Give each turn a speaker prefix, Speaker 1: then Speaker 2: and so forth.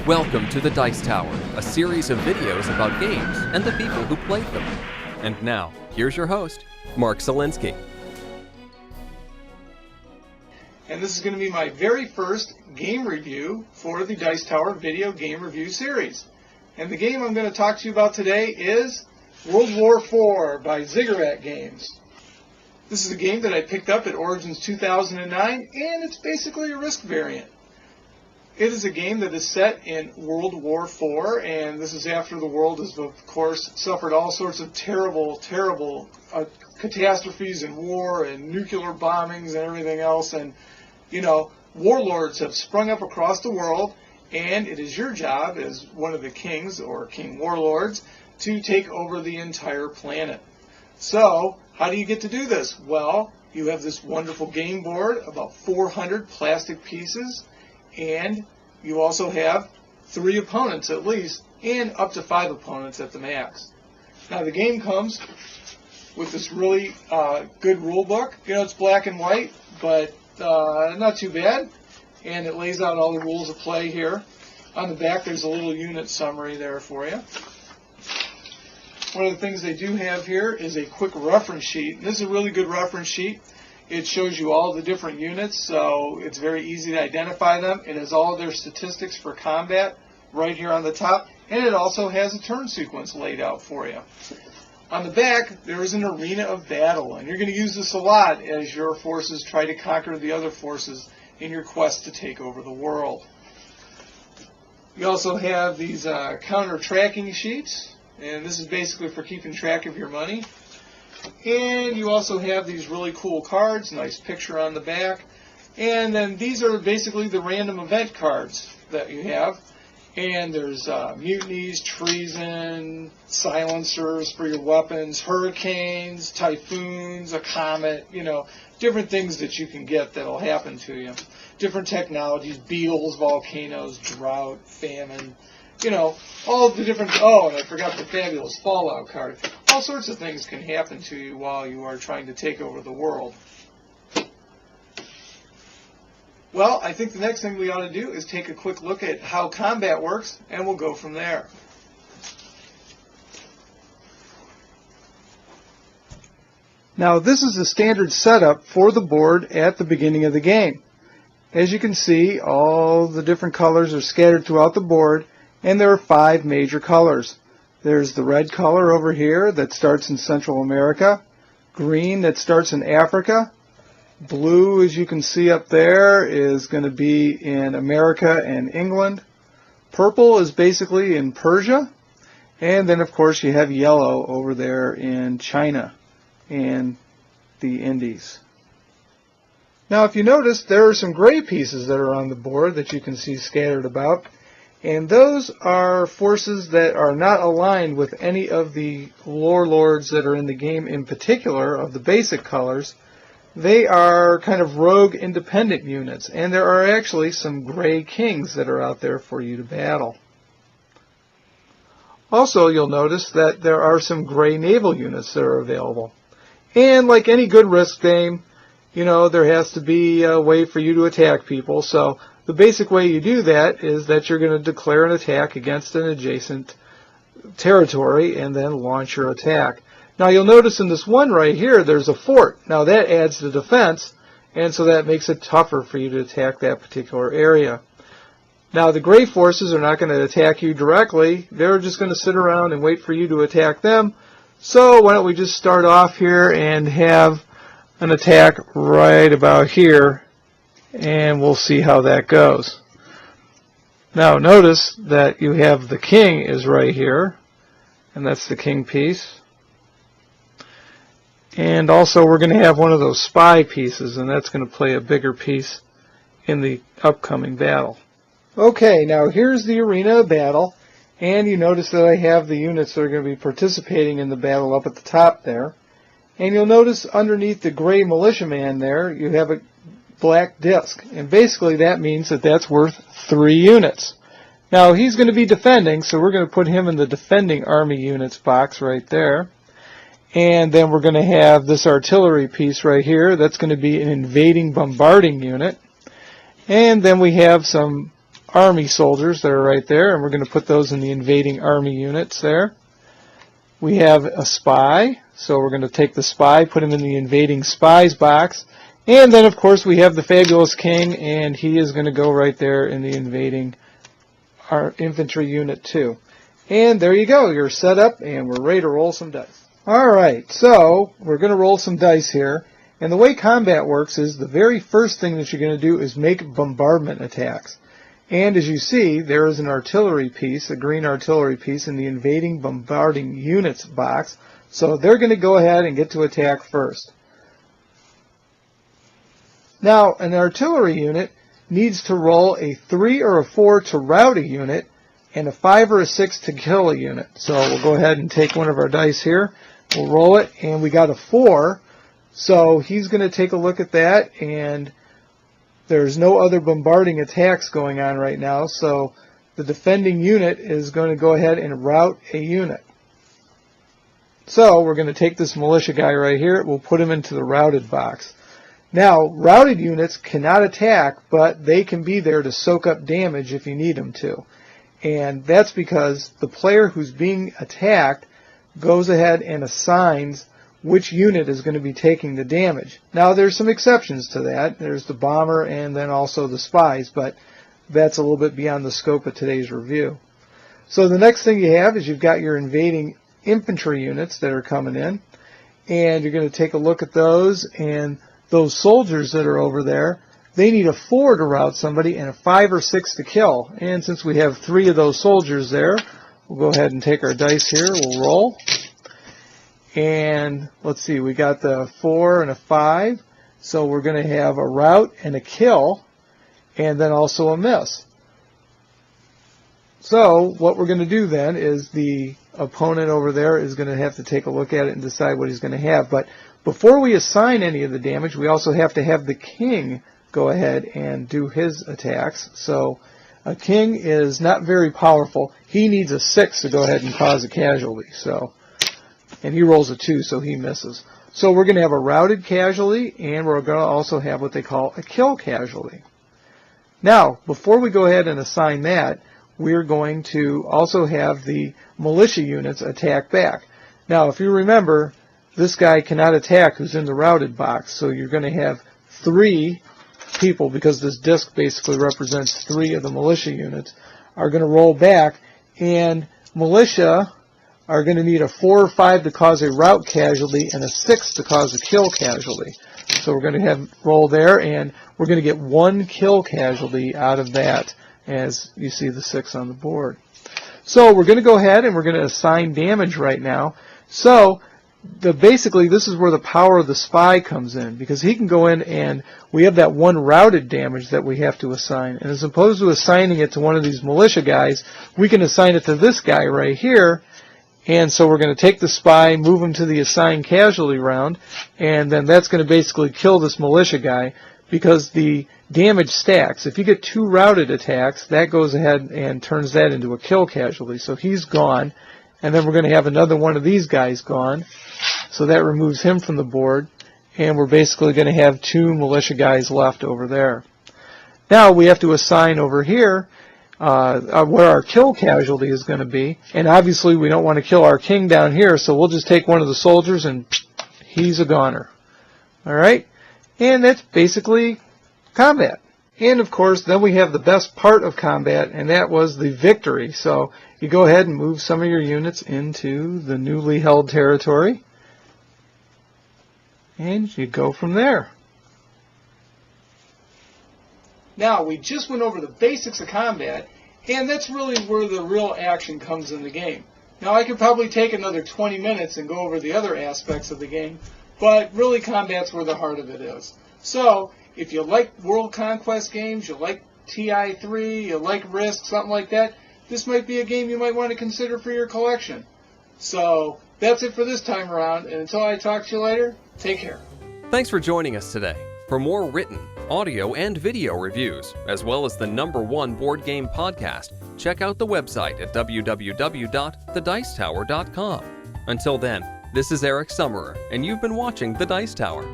Speaker 1: Welcome to the Dice Tower, a series of videos about games and the people who played them. And now, here's your host, Mark Zielinski.
Speaker 2: And this is going to be my very first game review for the Dice Tower video game review series. And the game I'm going to talk to you about today is World War IV by Ziggurat Games. This is a game that I picked up at Origins 2009, and it's basically a Risk variant. It is a game that is set in World War IV, and this is after the world has, of course, suffered all sorts of terrible catastrophes and war and nuclear bombings and everything else. And, you know, warlords have sprung up across the world, and it is your job as one of the kings or king warlords to take over the entire planet. So, how do you get to do this? Well, you have this wonderful game board, about 400 plastic pieces, and you also have 3 opponents at least, and up to 5 opponents at the max. Now the game comes with this really good rule book. You know, it's black and white, but not too bad. And it lays out all the rules of play here. On the back there's a little unit summary there for you. One of the things they do have here is a quick reference sheet. This is a really good reference sheet. It shows you all the different units, so it's very easy to identify them. It has all of their statistics for combat right here on the top, and it also has a turn sequence laid out for you. On the back, there is an arena of battle, and you're going to use this a lot as your forces try to conquer the other forces in your quest to take over the world. You also have these counter tracking sheets, and this is basically for keeping track of your money. And you also have these really cool cards, nice picture on the back. And then these are basically the random event cards that you have. And there's mutinies, treason, silencers for your weapons, hurricanes, typhoons, a comet, you know, different things that you can get that'll happen to you. Different technologies, beetles, volcanoes, drought, famine, you know, all the different, oh, and I forgot the fabulous Fallout card. All sorts of things can happen to you while you are trying to take over the world. Well, I think the next thing we ought to do is take a quick look at how combat works, and we'll go from there. Now, this is the standard setup for the board at the beginning of the game. As you can see, all the different colors are scattered throughout the board, and there are 5 major colors. There's the red color over here that starts in Central America, green that starts in Africa, blue, as you can see up there, is going to be in America and England, purple is basically in Persia, and then of course you have yellow over there in China and the Indies. Now if you notice, there are some gray pieces that are on the board that you can see scattered about. And those are forces that are not aligned with any of the warlords that are in the game in particular of the basic colors. They are kind of rogue independent units, and there are actually some gray kings that are out there for you to battle. Also, you'll notice that there are some gray naval units that are available. And like any good Risk game, you know, there has to be a way for you to attack people, so the basic way you do that is that you're going to declare an attack against an adjacent territory and then launch your attack. Now you'll notice in this one right here there's a fort. Now that adds to defense, and so that makes it tougher for you to attack that particular area. Now the gray forces are not going to attack you directly. They're just going to sit around and wait for you to attack them. So why don't we just start off here and have an attack right about here, and we'll see how that goes. Now notice that you have the king is right here, and that's the king piece. And also we're going to have one of those spy pieces, and that's going to play a bigger piece in the upcoming battle. Okay, now here's the arena of battle, and you notice that I have the units that are going to be participating in the battle up at the top there. And you'll notice underneath the gray militiaman there, you have a black disc, and basically that means that that's worth 3 units. Now he's going to be defending, so we're going to put him in the defending army units box right there. And then we're going to have this artillery piece right here, that's going to be an invading bombarding unit. And then we have some army soldiers that are right there, and we're going to put those in the invading army units there. We have a spy, so we're going to take the spy, put him in the invading spies box. And then, of course, we have the fabulous king, and he is going to go right there in the invading our infantry unit too. And there you go. You're set up, and we're ready to roll some dice. All right, so we're going to roll some dice here. And the way combat works is the very first thing that you're going to do is make bombardment attacks. And as you see, there is an artillery piece, a green artillery piece, in the invading bombarding units box. So they're going to go ahead and get to attack first. Now, an artillery unit needs to roll a 3 or a 4 to rout a unit and a 5 or a 6 to kill a unit. So we'll go ahead and take one of our dice here. We'll roll it, and we got a 4. So he's going to take a look at that, and there's no other bombarding attacks going on right now, so the defending unit is going to go ahead and rout a unit. So we're going to take this militia guy right here. We'll put him into the routed box. Now, routed units cannot attack, but they can be there to soak up damage if you need them to. And that's because the player who's being attacked goes ahead and assigns which unit is going to be taking the damage. Now, there's some exceptions to that. There's the bomber and then also the spies, but that's a little bit beyond the scope of today's review. So the next thing you have is you've got your invading infantry units that are coming in, and you're going to take a look at those, and those soldiers that are over there, they need a 4 to rout somebody and a 5 or 6 to kill. And since we have 3 of those soldiers there, we'll go ahead and take our dice here. We'll roll. And let's see, we got the 4 and a 5. So we're going to have a rout and a kill, and then also a miss. So what we're going to do then is the opponent over there is going to have to take a look at it and decide what he's going to have. But before we assign any of the damage, we also have to have the king go ahead and do his attacks. So a king is not very powerful. He needs a 6 to go ahead and cause a casualty. And he rolls a 2, so he misses. So we're going to have a routed casualty, and we're going to also have what they call a kill casualty. Now, before we go ahead and assign that, we're going to also have the militia units attack back. Now, if you remember, this guy cannot attack who's in the routed box, so you're going to have 3 people, because this disc basically represents 3 of the militia units, are going to roll back, and militia are going to need a 4 or 5 to cause a rout casualty and a 6 to cause a kill casualty. So we're going to have roll there, and we're going to get 1 kill casualty out of that, as you see the 6 on the board. So we're going to go ahead and we're going to assign damage right now. So basically this is where the power of the spy comes in, because he can go in and we have that 1 routed damage that we have to assign. And as opposed to assigning it to one of these militia guys, we can assign it to this guy right here. And so we're going to take the spy, move him to the assigned casualty round, and then that's going to basically kill this militia guy, because the damage stacks. If you get 2 routed attacks, that goes ahead and turns that into a kill casualty. So he's gone, and then we're going to have another one of these guys gone, so that removes him from the board, and we're basically going to have 2 militia guys left over there. Now we have to assign over here what our kill casualty is going to be, and obviously we don't want to kill our king down here, so we'll just take one of the soldiers and he's a goner. Alright, and that's basically combat. And of course then we have the best part of combat, and that was the victory. So you go ahead and move some of your units into the newly held territory, and you go from there. Now, we just went over the basics of combat, and that's really where the real action comes in the game. Now, I could probably take another 20 minutes and go over the other aspects of the game, but really combat's where the heart of it is. So, if you like World Conquest games, you like TI3, you like Risk, something like that, this might be a game you might want to consider for your collection. So, that's it for this time around, and until I talk to you later, take care.
Speaker 1: Thanks for joining us today. For more written, audio, and video reviews, as well as the #1 board game podcast, check out the website at www.thedicetower.com. Until then, this is Eric Summerer, and you've been watching The Dice Tower.